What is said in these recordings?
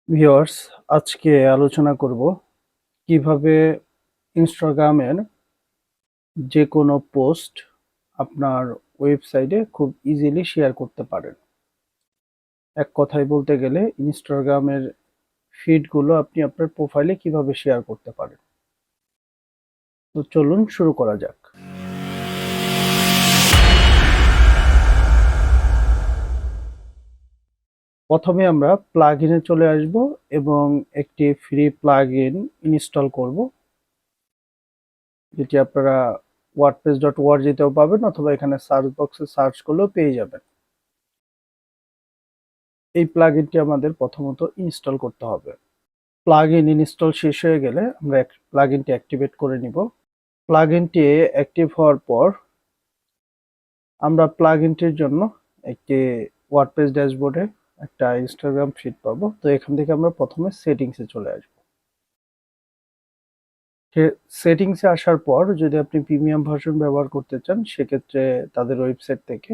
Viewers, আজকে আলোচনা করব কিভাবে ইনস্টাগ্রামের যে কোনো পোস্ট আপনার ওয়েবসাইটে খুব ইজিলি শেয়ার করতে পারেন। এক কথায় বলতে গেলে ইনস্টাগ্রামের ফিডগুলো আপনি আপনার প্রোফাইলে কিভাবে শেয়ার করতে পারেন। তো চলুন শুরু করা যাক। প্রথমে আমরা প্লাগইনে চলে আসব এবং একটি ফ্রি প্লাগইন ইনস্টল করব, যেটি আপনারা wordpress.org তেও পাবেন অথবা এখানে সার্চ বক্সে সার্চ করলেও পেয়ে যাবেন। এই প্লাগইনটি আমাদের প্রথমত ইনস্টল করতে হবে। প্লাগইন ইনস্টল শেষ হয়ে গেলে আমরা প্লাগইনটি অ্যাক্টিভেট করে নিব। প্লাগইনটি অ্যাক্টিভ হওয়ার পর আমরা প্লাগইনটির জন্য একটি ওয়ার্ডপ্রেস ড্যাশবোর্ডে একটা ইনস্টাগ্রাম ফিড পাবো। তো এখান থেকে আমরা প্রথমে সেটিংসে চলে আসব। সেটিংসে আসার পর যদি আপনি প্রিমিয়াম ভার্সন ব্যবহার করতে চান, সেক্ষেত্রে তাদের ওয়েবসাইট থেকে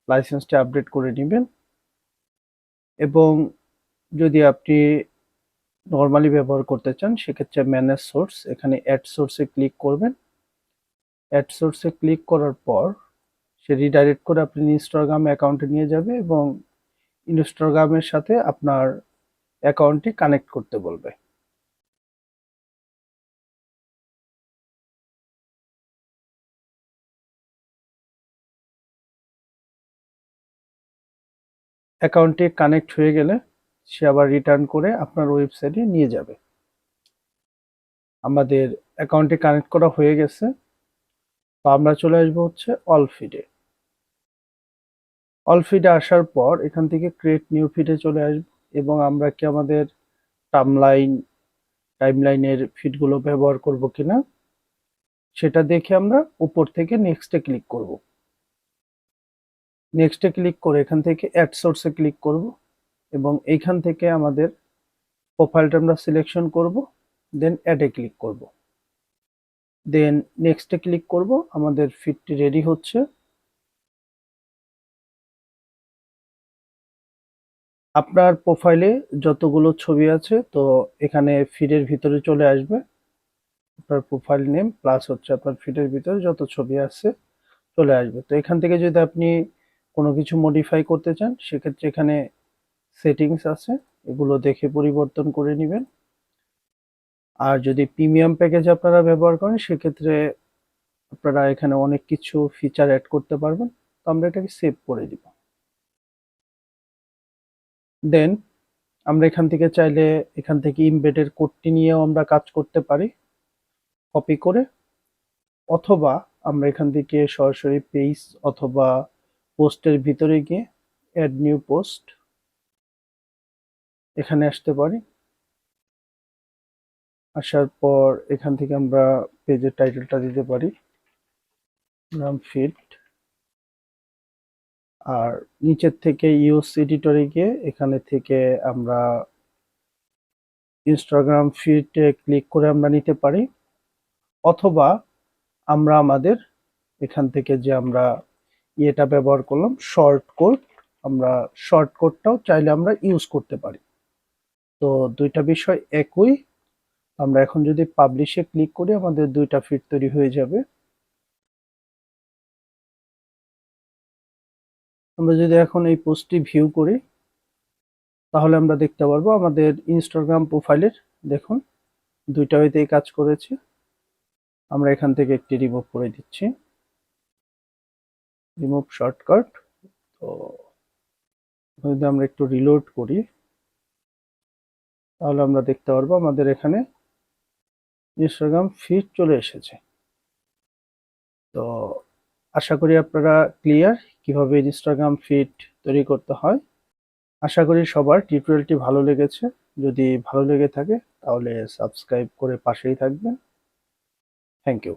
লাইসেন্সটি আপডেট করে নেবেন। এবং যদি আপনি নর্মালি ব্যবহার করতে চান, সেক্ষেত্রে ম্যানেজ সোর্স, এখানে অ্যাড সোর্সে ক্লিক করবেন। অ্যাড সোর্সে ক্লিক করার পর সে রিডাইরেক্ট করে আপনি ইনস্টাগ্রাম অ্যাকাউন্টে নিয়ে যাবে এবং ইনস্টাগ্রামের সাথে আপনার অ্যাকাউন্টটি কানেক্ট করতে বলবে। অ্যাকাউন্টটি কানেক্ট হয়ে গেলে সে আবার রিটার্ন করে আপনার ওয়েবসাইটে নিয়ে যাবে। আমাদের অ্যাকাউন্টটি কানেক্ট করা হয়ে গেছে। তো আমরা চলে আসবো হচ্ছে অল ফিডে। অল ফিডে আসার পর এখান থেকে ক্রিয়েট নিউ ফিডে চলে আসবো এবং আমরা কি আমাদের টাইমলাইনের ফিডগুলো ব্যবহার করব কিনা সেটা দেখে আমরা উপর থেকে নেক্সটে ক্লিক করব। নেক্সটে ক্লিক করে এখান থেকে অ্যাড সোর্সে ক্লিক করব এবং এইখান থেকে আমাদের প্রোফাইলটা আমরা সিলেকশন করব, দেন অ্যাডে ক্লিক করব, দেন নেক্সটে ক্লিক করব। আমাদের ফিডটি রেডি হচ্ছে। আপনার প্রোফাইলে যতগুলো ছবি আছে তো এখানে ফিডের ভিতরে চলে আসবে। আপনার প্রোফাইল নেম প্লাস হচ্ছে আপনার ফিডের ভিতরে যত ছবি আছে চলে আসবে। তো এখান থেকে যদি আপনি কোনো কিছু মডিফাই করতে চান, সেক্ষেত্রে এখানে সেটিংস আছে, এগুলো দেখে পরিবর্তন করে নেবেন। আর যদি প্রিমিয়াম প্যাকেজ আপনারা ব্যবহার করেন, সেক্ষেত্রে আপনারা এখানে অনেক কিছু ফিচার অ্যাড করতে পারবেন। তো আমরা এটাকে সেভ করে দিব। দেন আমরা এখান থেকে চাইলে এখান থেকে ইমবেডের কোডটি নিয়েও আমরা কাজ করতে পারি কপি করে, অথবা আমরা এখান থেকে সরাসরি পেজ অথবা পোস্টের ভিতরে গিয়ে অ্যাড নিউ পোস্ট এখানে আসতে পারি। আসার পর এখান থেকে আমরা পেজের টাইটেলটা দিতে পারি নাম ফিড, আর নিচের থেকে ইউজ এডিটরে গিয়ে এখানে থেকে আমরা ইনস্টাগ্রাম ফিডে ক্লিক করে আমরা নিতে পারি, অথবা আমরা আমাদের এখান থেকে যে আমরা ইয়েটা ব্যবহার করলাম শর্ট কোড, আমরা শর্ট কোডটাও চাইলে আমরা ইউজ করতে পারি। তো দুইটা বিষয় একই। আমরা এখন যদি পাবলিশে ক্লিক করি, আমাদের দুইটা ফিড তৈরি হয়ে যাবে। আমরা যদি এখন এই পোস্টটি ভিউ করি, তাহলে আমরা দেখতে পারবো আমাদের ইনস্টাগ্রাম প্রোফাইলের, দেখুন দুইটা হইতেই কাজ করেছে। আমরা এখান থেকে একটি রিমুভ করে দিচ্ছি, রিমুভ শর্টকাট। তো যদি আমরা একটু রিলোড করি, তাহলে আমরা দেখতে পারবো আমাদের এখানে ইনস্টাগ্রাম ফিড চলে এসেছে। তো আশা করি আপনারা ক্লিয়ার কিভাবে ইনস্টাগ্রাম ফিড তৈরি করতে হয়। আশা করি সবার টিউটোরিয়ালটি ভালো লেগেছে। যদি ভালো লেগে থাকে তাহলে সাবস্ক্রাইব করে পাশেই থাকবেন। Thank you.